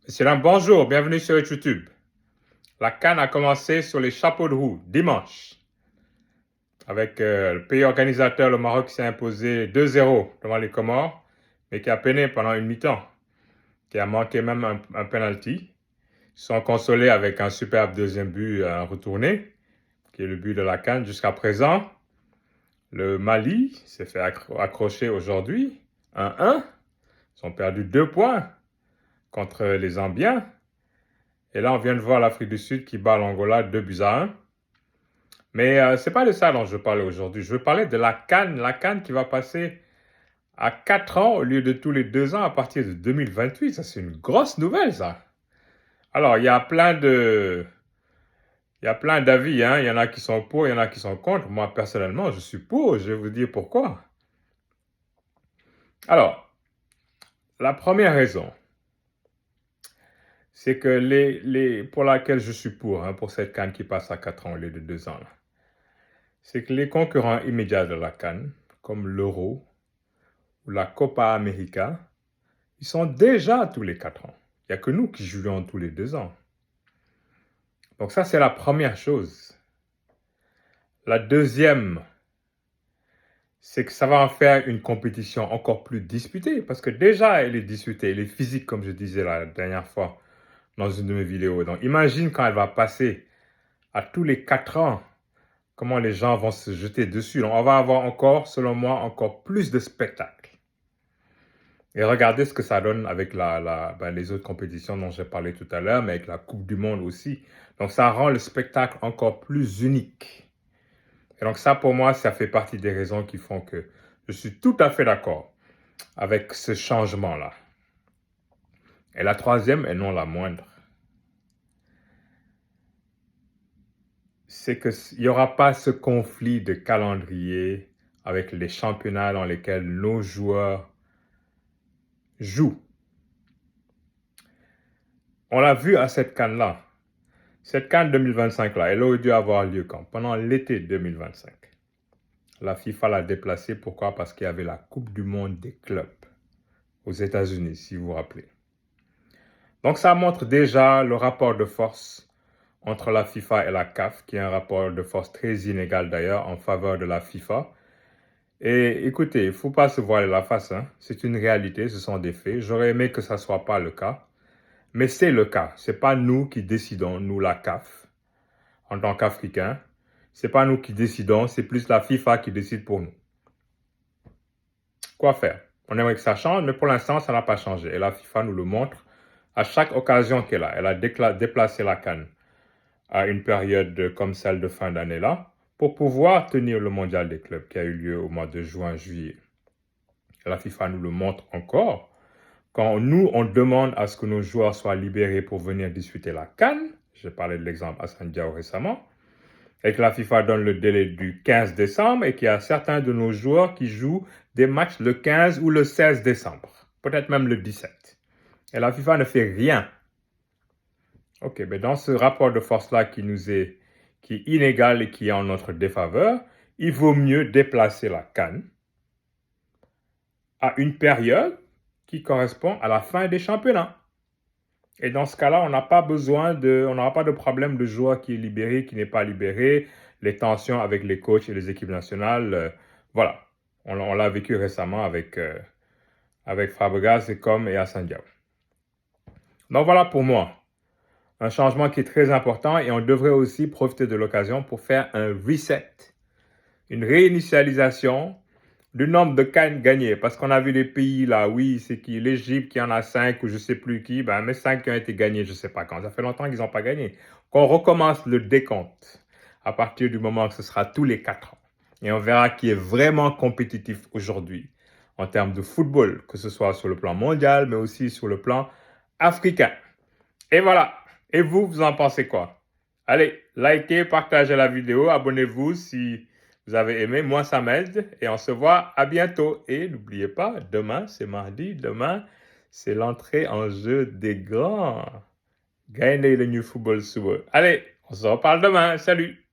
Monsieur Lam, bonjour, bienvenue sur YouTube. La CAN a commencé sur les chapeaux de roue dimanche avec le pays organisateur, le Maroc, qui s'est imposé 2-0 devant les Comores, mais qui a peiné pendant une mi-temps, qui a manqué même un penalty. Ils sont consolés avec un superbe deuxième but retourné, qui est le but de la CAN jusqu'à présent. Le Mali s'est fait accrocher aujourd'hui, 1-1. Ils ont perdu 2 points contre les Zambiens. Et là, on vient de voir l'Afrique du Sud qui bat l'Angola 2-1. Mais ce n'est pas de ça dont je veux parler aujourd'hui. Je veux parler de la CAN qui va passer à 4 ans au lieu de tous les 2 ans à partir de 2028. Ça, c'est une grosse nouvelle, ça. Alors, il y a plein d'avis, hein. Il y en a qui sont pour, il y en a qui sont contre. Moi, personnellement, je suis pour. Je vais vous dire pourquoi. Alors, la première raison, c'est que pour laquelle je suis pour, hein, pour cette CAN qui passe à 4 ans au lieu de 2 ans, là, c'est que les concurrents immédiats de la CAN, comme l'Euro ou la Copa América, ils sont déjà tous les 4 ans. Il n'y a que nous qui jouons tous les 2 ans. Donc ça, c'est la première chose. La deuxième, c'est que ça va en faire une compétition encore plus disputée, parce que déjà, elle est disputée, elle est physique, comme je disais la dernière fois dans une de mes vidéos. Donc imagine quand elle va passer à tous les 4 ans, comment les gens vont se jeter dessus. Donc on va avoir encore, selon moi, encore plus de spectacles. Et regardez ce que ça donne avec les autres compétitions dont j'ai parlé tout à l'heure, mais avec la Coupe du Monde aussi. Donc ça rend le spectacle encore plus unique. Et donc ça, pour moi, ça fait partie des raisons qui font que je suis tout à fait d'accord avec ce changement-là. Et la troisième, et non la moindre, c'est qu'il n'y aura pas ce conflit de calendrier avec les championnats dans lesquels nos joueurs jouent. On l'a vu à cette CAN-là. Cette CAN 2025-là, elle aurait dû avoir lieu quand? Pendant l'été 2025. La FIFA l'a déplacée. Pourquoi? Parce qu'il y avait la Coupe du Monde des clubs aux États-Unis, si vous vous rappelez. Donc ça montre déjà le rapport de force entre la FIFA et la CAF, qui est un rapport de force très inégal d'ailleurs en faveur de la FIFA. Et écoutez, il ne faut pas se voiler la face, hein. C'est une réalité, ce sont des faits. J'aurais aimé que ça ne soit pas le cas. Mais c'est le cas. Ce n'est pas nous qui décidons, nous la CAF, en tant qu'Africains. Ce n'est pas nous qui décidons, c'est plus la FIFA qui décide pour nous. Quoi faire? On aimerait que ça change, mais pour l'instant, ça n'a pas changé. Et la FIFA nous le montre à chaque occasion qu'elle a. Elle a déplacé la CAN à une période comme celle de fin d'année-là pour pouvoir tenir le mondial des clubs qui a eu lieu au mois de juin-juillet. La FIFA nous le montre encore. Quand nous, on demande à ce que nos joueurs soient libérés pour venir disputer la CAN, j'ai parlé de l'exemple Assane Diao récemment, et que la FIFA donne le délai du 15 décembre et qu'il y a certains de nos joueurs qui jouent des matchs le 15 ou le 16 décembre, peut-être même le 17. Et la FIFA ne fait rien. Ok, mais dans ce rapport de force-là qui est inégal et qui est en notre défaveur, il vaut mieux déplacer la CAN à une période qui correspond à la fin des championnats. Et dans ce cas-là, on n'aura pas de problème de joueur qui est libéré, qui n'est pas libéré, les tensions avec les coachs et les équipes nationales. Voilà, on l'a vécu récemment avec Fabregas, et Assane Diao. Donc voilà pour moi, un changement qui est très important et on devrait aussi profiter de l'occasion pour faire un reset, une réinitialisation du nombre de CAN gagnés. Parce qu'on a vu les pays là, oui, c'est qui? L'Égypte qui en a 5 ou je ne sais plus qui, mais 5 qui ont été gagnés, je ne sais pas quand. Ça fait longtemps qu'ils n'ont pas gagné. Qu'on recommence le décompte à partir du moment que ce sera tous les 4 ans. Et on verra qui est vraiment compétitif aujourd'hui en termes de football, que ce soit sur le plan mondial, mais aussi sur le plan africain. Et voilà. Et vous, vous en pensez quoi? Allez, likez, partagez la vidéo, abonnez-vous si vous avez aimé. Moi, ça m'aide. Et on se voit à bientôt. Et n'oubliez pas, demain, c'est mardi. Demain, c'est l'entrée en jeu des grands. Gagnez le New Football Suba. Allez, on se reparle demain. Salut!